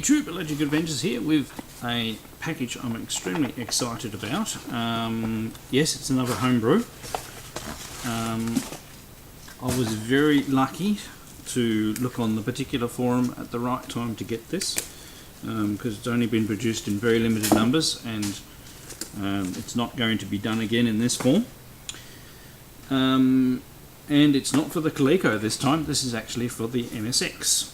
YouTube, Allergic Adventures here with a package I'm extremely excited about. Yes, it's another homebrew. I was very lucky to look on the particular forum at the right time to get this, because it's only been produced in very limited numbers and it's not going to be done again in this form. And it's not for the Coleco this time, this is actually for the MSX.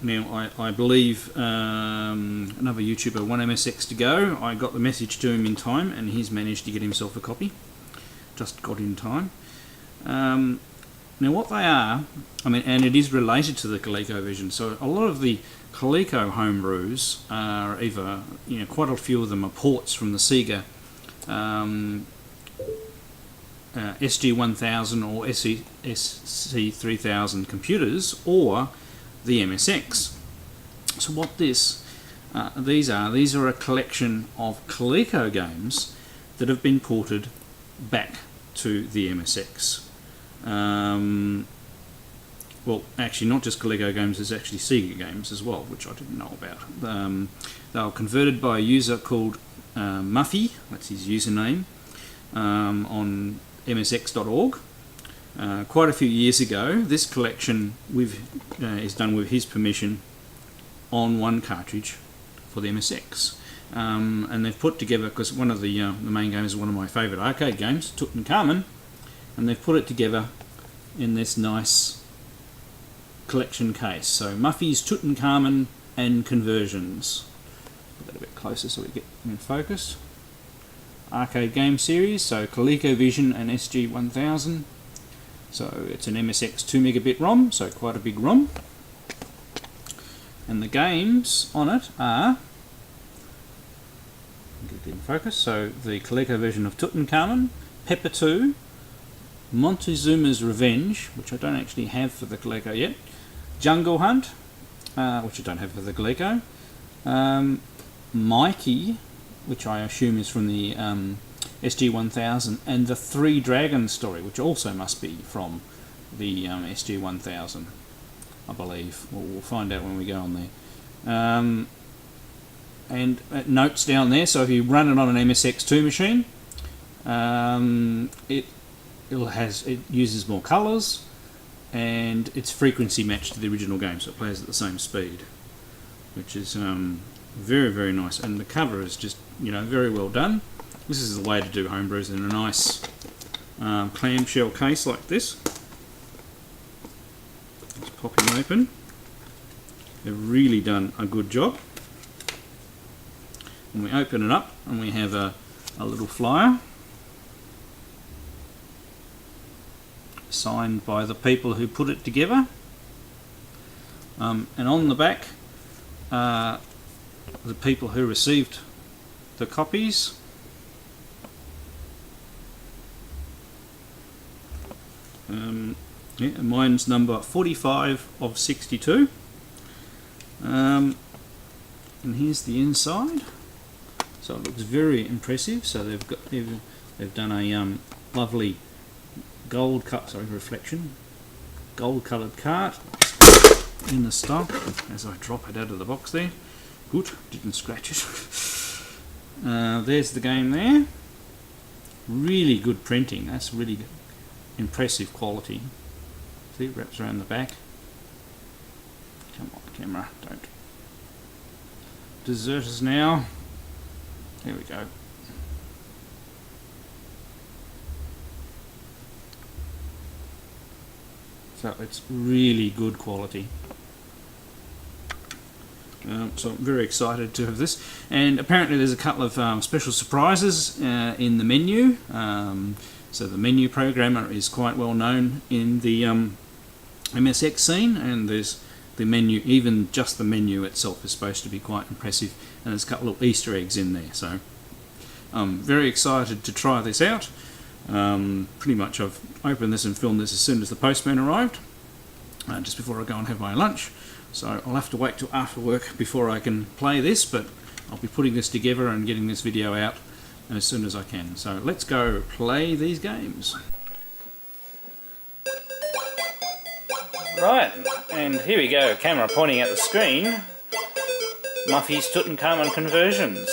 Now I believe another YouTuber, one MSX to go, I got the message to him in time and he's managed to get himself a copy. Just got in time. Now what they are, and it is related to the Colecovision, so a lot of the Coleco homebrews are either, quite a few of them are ports from the Sega SG-1000 or SC-3000 computers, or the MSX. So what these are a collection of Coleco games that have been ported back to the MSX. Well, actually not just Coleco games, there's actually Sega games as well, which I didn't know about. They were converted by a user called Muffy, that's his username, on msx.org. Quite a few years ago. This collection is done with his permission on one cartridge for the MSX. And they've put together, because one of the main games is one of my favourite arcade games, Tutankhamun, and they've put it together in this nice collection case. So Muffy's Tutankhamun and Conversions. Put that a bit closer so we get in focus. Arcade game series, so Colecovision and SG-1000. So it's an MSX 2 megabit ROM, so quite a big ROM. And the games on it are, get it in focus, so the Colecovision of Tutankhamun, Pepper 2, Montezuma's Revenge, which I don't actually have for the Coleco yet, Jungle Hunt, which I don't have for the Coleco, Mikey, which I assume is from the SG-1000, and the Three Dragons story, which also must be from the SG-1000, I believe. We'll find out when we go on there. And notes down there, so if you run it on an MSX2 machine, it uses more colours, and it's frequency matched to the original game, so it plays at the same speed, which is very, very nice. And the cover is just, very well done. This is the way to do homebrews, in a nice clamshell case like this. Let's pop him open. They've really done a good job. And we open it up and we have a little flyer signed by the people who put it together. And on the back, the people who received the copies. Mine's number 45 of 62. And here's the inside. So it looks very impressive. So they've done a lovely gold coloured cart in the stock. As I drop it out of the box there. Good, didn't scratch it. There's the game there. Really good printing. That's really impressive quality. See, it wraps around the back. Come on, camera, don't desert us now. There we go. So it's really good quality. So I'm very excited to have this, and apparently there's a couple of special surprises in the menu. So the menu programmer is quite well known in the MSX scene, and there's the menu, even just the menu itself is supposed to be quite impressive, and there's a couple of Easter eggs in there. So I'm very excited to try this out. Pretty much I've opened this and filmed this as soon as the postman arrived, just before I go and have my lunch. So I'll have to wait till after work before I can play this, but I'll be putting this together and getting this video out as soon as I can. So let's go play these games. Right, And here we go, camera pointing at the screen. Muffy's Tutankhamun conversions.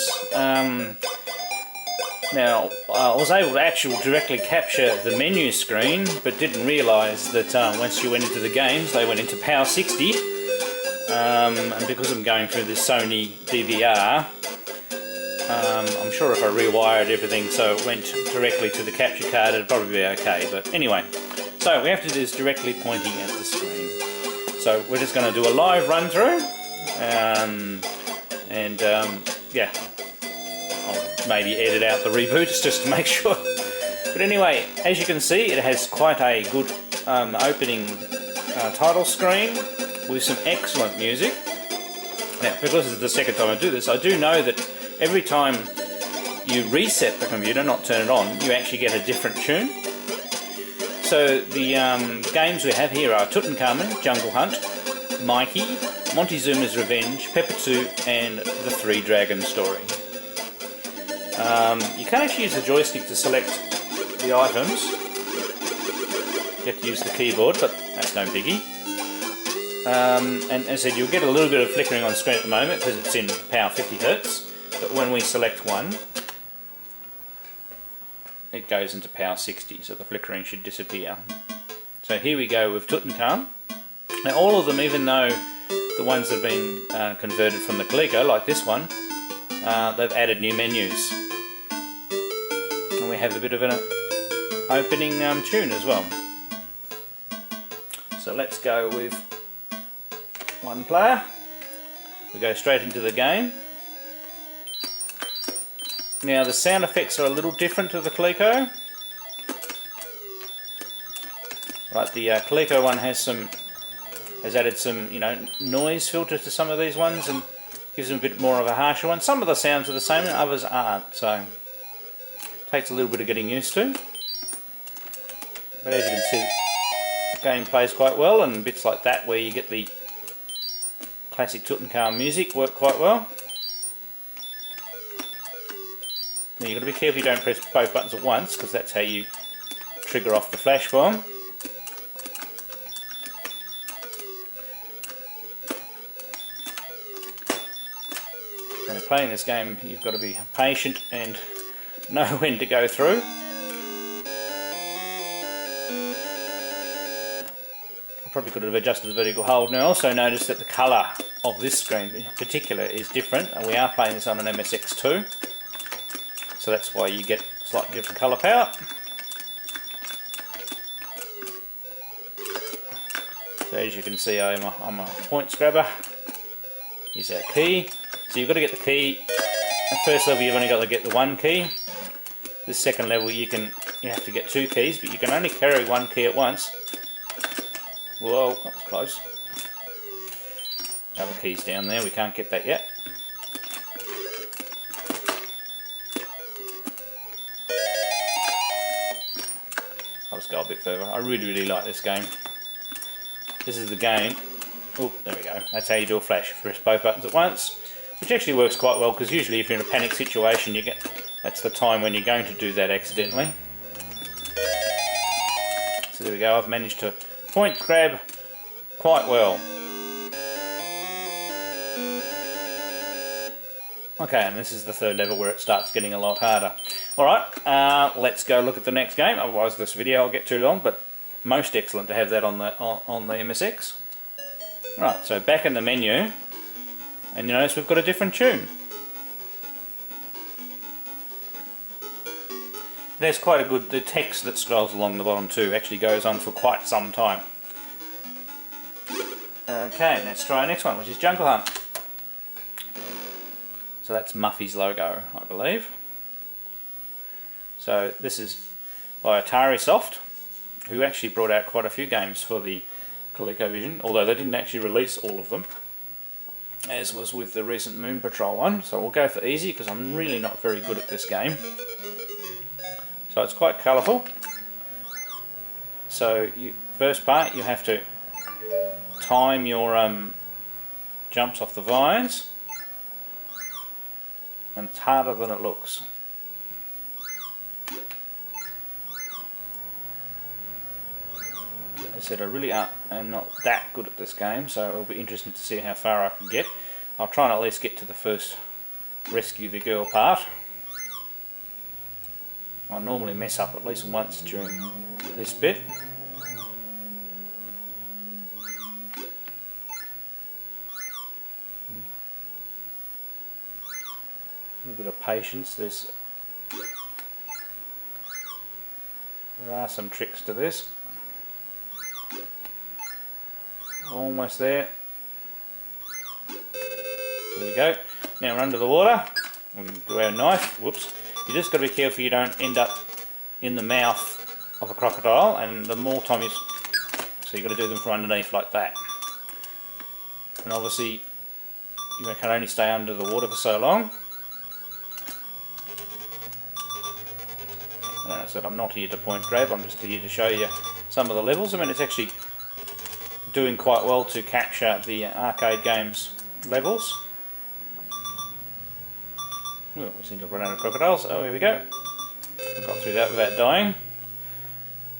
Now, I was able to actually directly capture the menu screen, but didn't realise that once you went into the games, they went into Power 60. And because I'm going through this Sony DVR, I'm sure if I rewired everything so it went directly to the capture card, it'd probably be okay. But anyway, so we have to do this directly pointing at the screen. So we're just going to do a live run through, yeah, I'll maybe edit out the reboots just to make sure. But anyway, as you can see, it has quite a good opening title screen with some excellent music. Now, because this is the second time I do this, I do know that every time you reset the computer, not turn it on, you actually get a different tune. So the games we have here are Tutankhamun, Jungle Hunt, Mikey, Montezuma's Revenge, Pepper 2, and The Three Dragons Story. You can actually use the joystick to select the items. You have to use the keyboard, but that's no biggie. And as I said, you'll get a little bit of flickering on screen at the moment because it's in power 50 Hz. But when we select one, it goes into power 60, so the flickering should disappear. So here we go with Tutankhamun. Now all of them, even though the ones that have been converted from the Coleco, like this one, they've added new menus. And we have a bit of an opening tune as well. So let's go with one player. We go straight into the game. Now the sound effects are a little different to the Coleco. Right, the Coleco one has added some, noise filter to some of these ones and gives them a bit more of a harsher one. Some of the sounds are the same and others aren't, so it takes a little bit of getting used to. But as you can see, the game plays quite well, and bits like that where you get the classic Tutankhamun music work quite well. Now you've got to be careful you don't press both buttons at once, because that's how you trigger off the flash bomb. When you're playing this game, you've got to be patient and know when to go through. I probably could have adjusted the vertical hold. Now I also noticed that the colour of this screen in particular is different, and we are playing this on an MSX2. So that's why you get slightly different colour palette. So as you can see, I'm a points grabber. Here's our key. So you've got to get the key. At first level you've only got to get the one key. This second level you have to get two keys, but you can only carry one key at once. Whoa, that was close. Other keys down there, we can't get that yet. I'll just go a bit further. I really like this game. This is the game. Oh, there we go. That's how you do a flash. Press both buttons at once, which actually works quite well, because usually if you're in a panic situation, that's the time when you're going to do that accidentally. So there we go. I've managed to point grab quite well. Okay, and this is the third level where it starts getting a lot harder. Alright, let's go look at the next game, otherwise this video will get too long, but most excellent to have that on the MSX. Right, so back in the menu, and you notice we've got a different tune. There's quite a good, the text that scrolls along the bottom too actually goes on for quite some time. Okay, let's try our next one, which is Jungle Hunt. So that's Muffy's logo, I believe. So this is by Atari Soft, who actually brought out quite a few games for the Colecovision, although they didn't actually release all of them, as was with the recent Moon Patrol one. So we'll go for easy, because I'm really not very good at this game. So it's quite colourful. So first part, you have to time your jumps off the vines, and it's harder than it looks. I said, I really am not that good at this game, so it'll be interesting to see how far I can get. I'll try and at least get to the first rescue the girl part. I normally mess up at least once during this bit. A little bit of patience. There are some tricks to this. Almost there. There we go. Now we're under the water. We can do our knife. Whoops. You just got to be careful you don't end up in the mouth of a crocodile, and the more time so you've got to do them from underneath like that. And obviously you can only stay under the water for so long. And as I said, I'm not here to point grab, I'm just here to show you some of the levels. I mean, it's actually doing quite well to capture the arcade games levels. Well, we seem to have run out of crocodiles. Oh, here we go. I got through that without dying.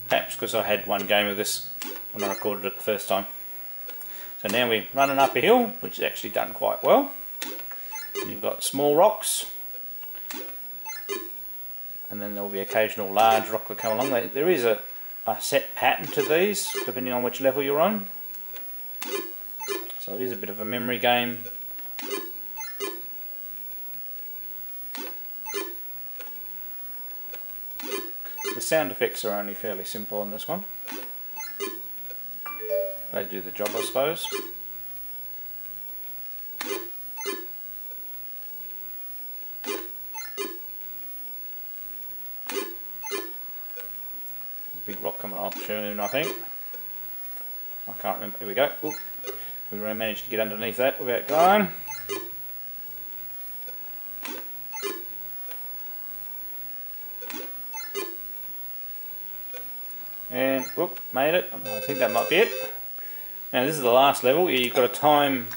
Perhaps because I had one game of this when I recorded it the first time. So now we're running up a hill, which is actually done quite well. And you've got small rocks. And then there will be occasional large rock that come along. There is a set pattern to these, depending on which level you're on. So it is a bit of a memory game. The sound effects are only fairly simple on this one. They do the job, I suppose. Big rock coming up soon, I think. I can't remember. Here we go. Oop. We managed to get underneath that without going. And whoop, made it. I think that might be it. Now this is the last level. You've got to time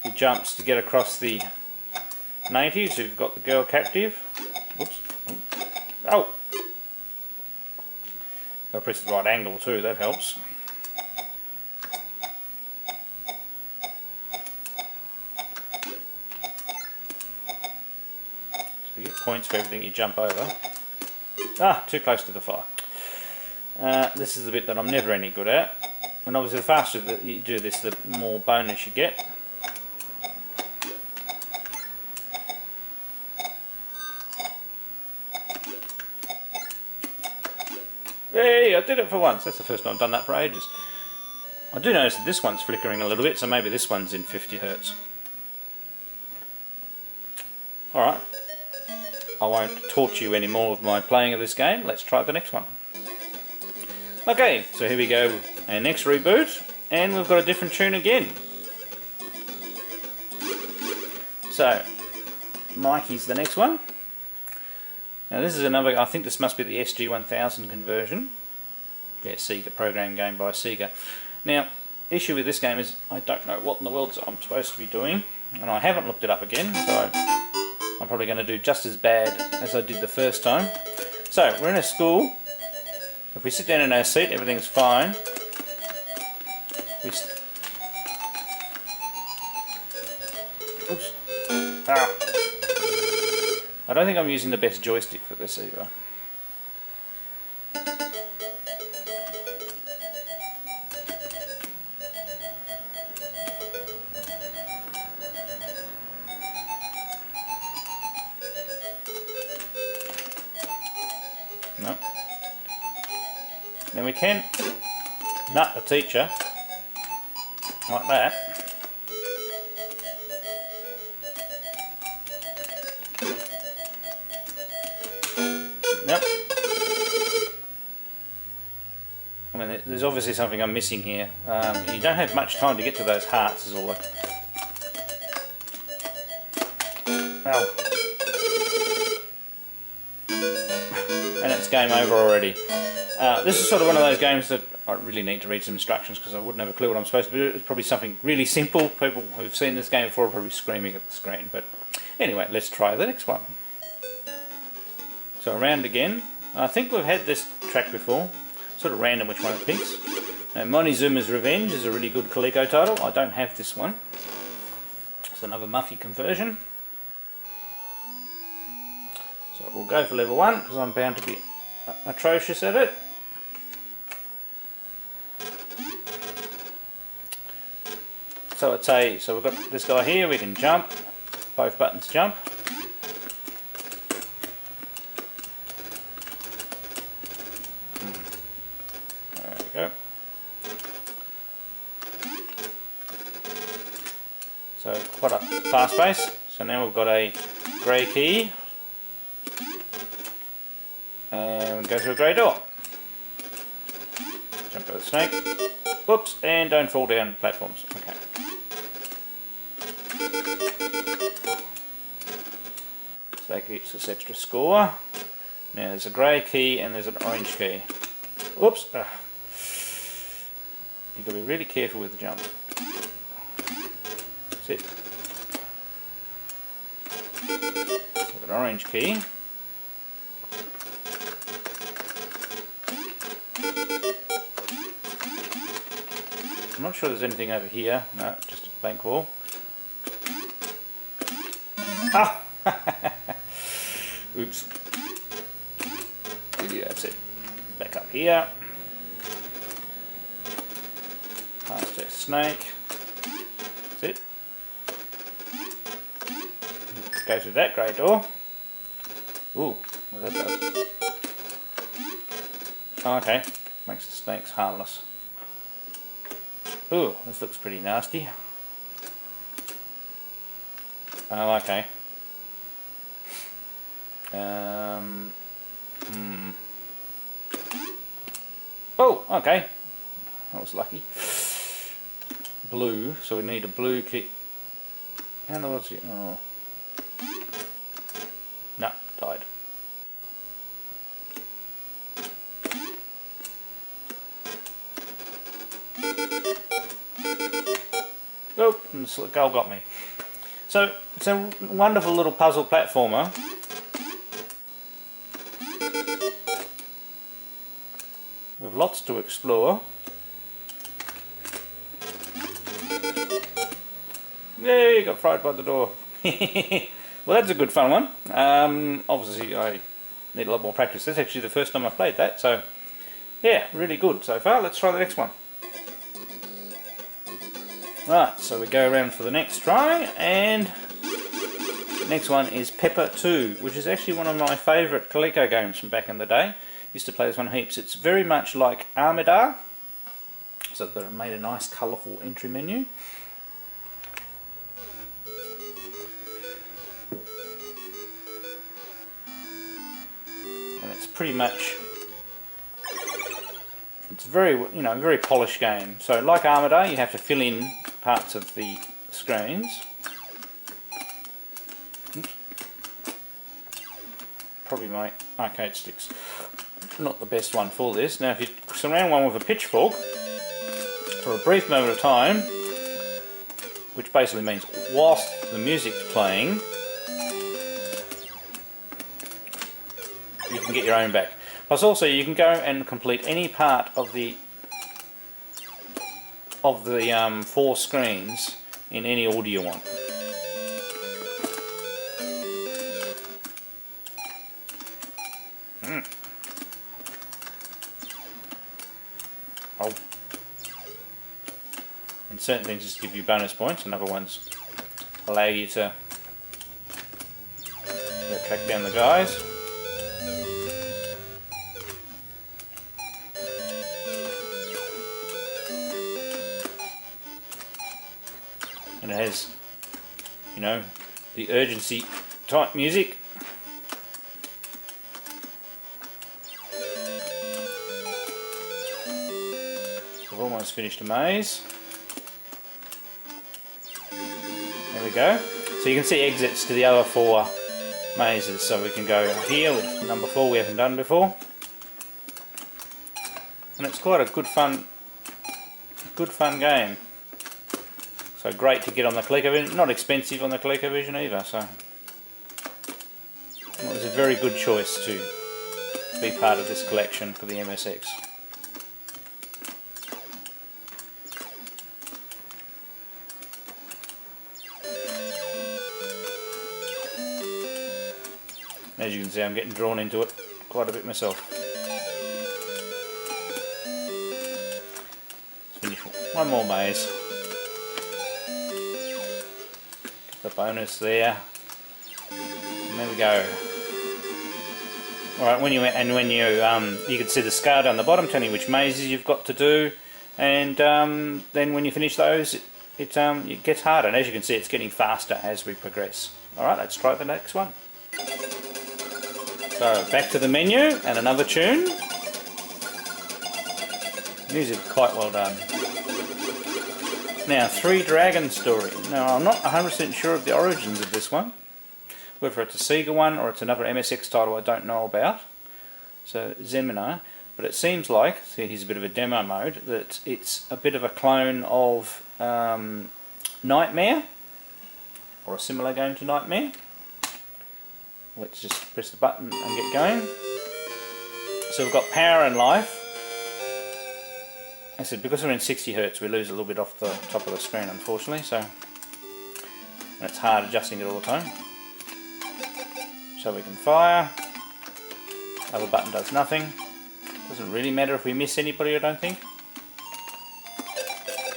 your jumps to get across the natives. You've got the girl captive. Whoops. Oh! I'll press the right angle too, that helps. So you get points for everything you jump over. Ah, too close to the fire. This is the bit that I'm never any good at. And obviously the faster that you do this, the more bonus you get. Hey, I did it for once. That's the first time I've done that for ages. I do notice that this one's flickering a little bit, so maybe this one's in 50 Hz. Alright. I won't torture you any more with my playing of this game. Let's try the next one. Okay, so here we go with our next reboot, and we've got a different tune again. So, Mikey's the next one. Now this is another, I think this must be the SG-1000 conversion. Yeah, Sega, program game by Sega. Now, issue with this game is I don't know what in the world I'm supposed to be doing, and I haven't looked it up again, so I'm probably going to do just as bad as I did the first time. So, we're in a school. If we sit down in our seat, everything's fine. Oops. Ah. I don't think I'm using the best joystick for this either. No. Then we can nut the teacher like that. Nope. I mean, there's obviously something I'm missing here. You don't have much time to get to those hearts, is all. Ow. And it's game over already. This is sort of one of those games that I really need to read some instructions because I wouldn't have a clue what I'm supposed to do. It's probably something really simple. People who've seen this game before are probably screaming at the screen. But anyway, let's try the next one. So around again. I think we've had this track before. sort of random which one it picks. Now, Montezuma's Revenge is a really good Coleco title. I don't have this one. It's another Muffy conversion. So we'll go for level 1 because I'm bound to be atrocious at it. So so we've got this guy here, we can jump, both buttons jump. There we go. So quite a fast pace. So now we've got a grey key. And we go through a grey door. Jump over the snake. Whoops, and don't fall down platforms. Okay. So that gives us extra score. Now there's a grey key and there's an orange key. Whoops. You've got to be really careful with the jumps. That's it. So an orange key. I'm not sure there's anything over here. No, just a blank wall. Ah! Oops. Yeah, that's it. Back up here. Past a snake. That's it. Go through that grey door. Ooh, what that does. Oh, okay. Makes the snakes harmless. Ooh, this looks pretty nasty. Oh, okay. Oh, okay. That was lucky. Blue, so we need a blue key. And there was, oh. No, died. Oh, and the gull got me. So, it's a wonderful little puzzle platformer. With lots to explore. Yay, got fried by the door. Well, that's a good fun one. Obviously, I need a lot more practice. That's actually the first time I've played that, so yeah, really good so far. Let's try the next one. Right, so we go around for the next try, and the next one is Pepper 2, which is actually one of my favourite Coleco games from back in the day. Used to play this one heaps. It's very much like Armidar, so they've made a nice colourful entry menu. And it's pretty much, it's very, very polished game. So like Armidar, you have to fill in parts of the screens. Oops. Probably my arcade sticks. Not the best one for this. Now if you surround one with a pitchfork for a brief moment of time, which basically means whilst the music's playing, you can get your own back. Plus also you can go and complete any part of the 4 screens in any order you want. And certain things just give you bonus points, and other ones allow you to track down the guys. And it has, the urgency type music. So I've almost finished a maze. There we go. So you can see exits to the other 4 mazes. So we can go here with number 4 we haven't done before. And it's quite a good fun game. So great to get on the Colecovision, not expensive on the Colecovision either, so it was a very good choice to be part of this collection for the MSX. As you can see, I'm getting drawn into it quite a bit myself. Let's finish one more maze. Get the bonus there. And there we go. Alright, you can see the scar down the bottom telling you which mazes you've got to do, and then when you finish those, it gets harder, and as you can see, it's getting faster as we progress. Alright, let's try the next one. So, back to the menu, and another tune. Music quite well done. Now, Three Dragon Story. Now, I'm not 100% sure of the origins of this one. Whether it's a Sega one or it's another MSX title I don't know about. So, Zemina. But it seems like, see here's a bit of a demo mode, that it's a bit of a clone of Nightmare, or a similar game to Nightmare. Let's just press the button and get going. So we've got power and life. I said because we're in 60 Hz we lose a little bit off the top of the screen, unfortunately, so and it's hard adjusting it all the time. So we can fire. Other button does nothing. Doesn't really matter if we miss anybody, I don't think.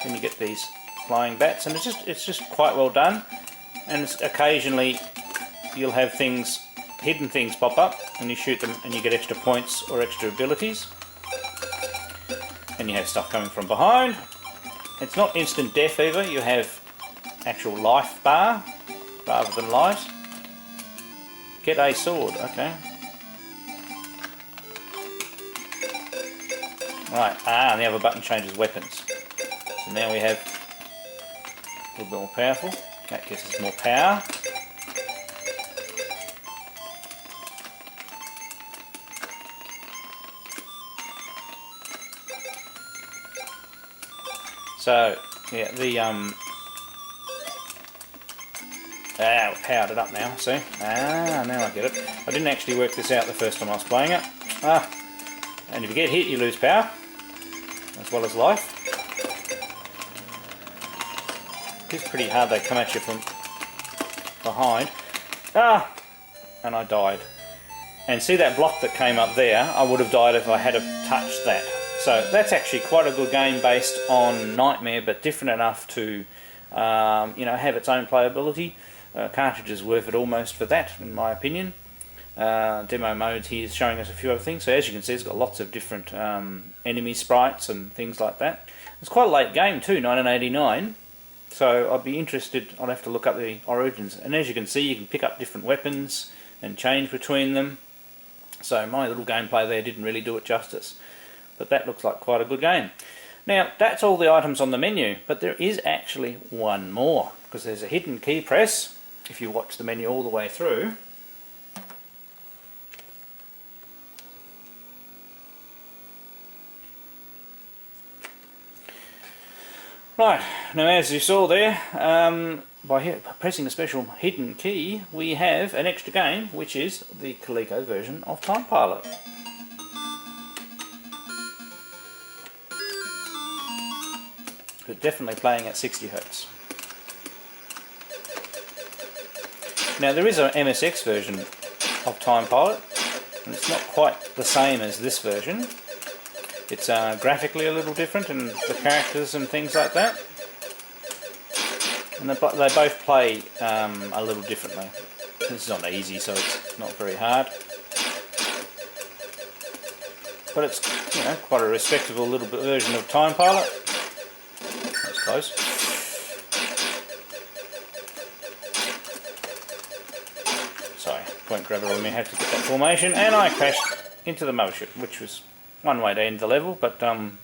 Then you get these flying bats, and it's just quite well done. And occasionally you'll have things, hidden things pop up, and you shoot them and you get extra points or extra abilities. And you have stuff coming from behind. It's not instant death either, you have actual life bar rather than light. Get a sword, okay. Right, and the other button changes weapons. So now we have a little bit more powerful. That gives us more power. So, yeah, we've powered it up now, see? Now I get it. I didn't actually work this out the first time I was playing it. And if you get hit, you lose power, as well as life. It's pretty hard, they come at you from behind. And I died. And see that block that came up there? I would have died if I had touched that. So that's actually quite a good game based on Nightmare, but different enough to have its own playability. Cartridge is worth it almost for that, in my opinion. Demo mode here is showing us a few other things. So as you can see, it's got lots of different enemy sprites and things like that. It's quite a late game too, 1989. So I'd be interested, I'll have to look up the origins. And as you can see, you can pick up different weapons and change between them. So my little gameplay there didn't really do it justice. But that looks like quite a good game. Now, that's all the items on the menu, but there is actually one more, because there's a hidden key press, if you watch the menu all the way through. Right, now as you saw there, by pressing a special hidden key, we have an extra game, which is the Coleco version of Time Pilot. But definitely playing at 60 Hz. Now there is an MSX version of Time Pilot, and it's not quite the same as this version. It's graphically a little different, and the characters and things like that. And they both play a little differently. This is not easy, so it's not very hard. But it's quite a respectable little bit version of Time Pilot. That's close. Sorry, point grabber on me, had to get that formation, and I crashed into the mothership, which was one way to end the level, but and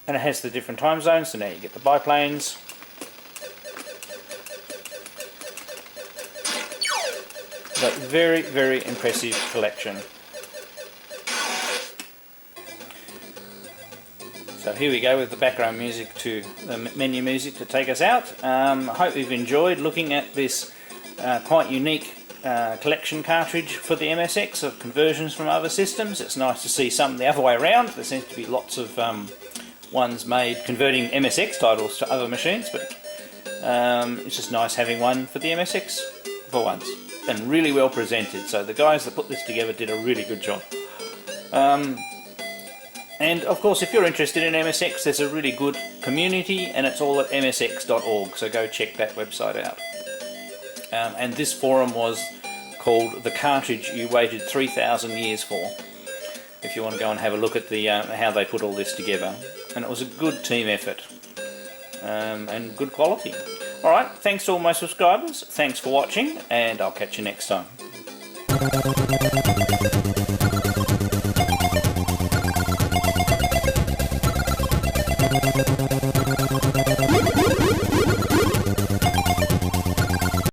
it has the different time zones, so now you get the biplanes. But very, very impressive collection. So here we go with the background music, the menu music to take us out. I hope you've enjoyed looking at this quite unique collection cartridge for the MSX of conversions from other systems. It's nice to see some the other way around. There seems to be lots of ones made converting MSX titles to other machines, but it's just nice having one for the MSX for once, and really well presented. So the guys that put this together did a really good job. And of course, if you're interested in MSX, there's a really good community, and it's all at msx.org, so go check that website out. And this forum was called The Cartridge You Waited 3,000 Years For, if you want to go and have a look at the how they put all this together. And it was a good team effort, and good quality. Alright, thanks to all my subscribers, thanks for watching, and I'll catch you next time.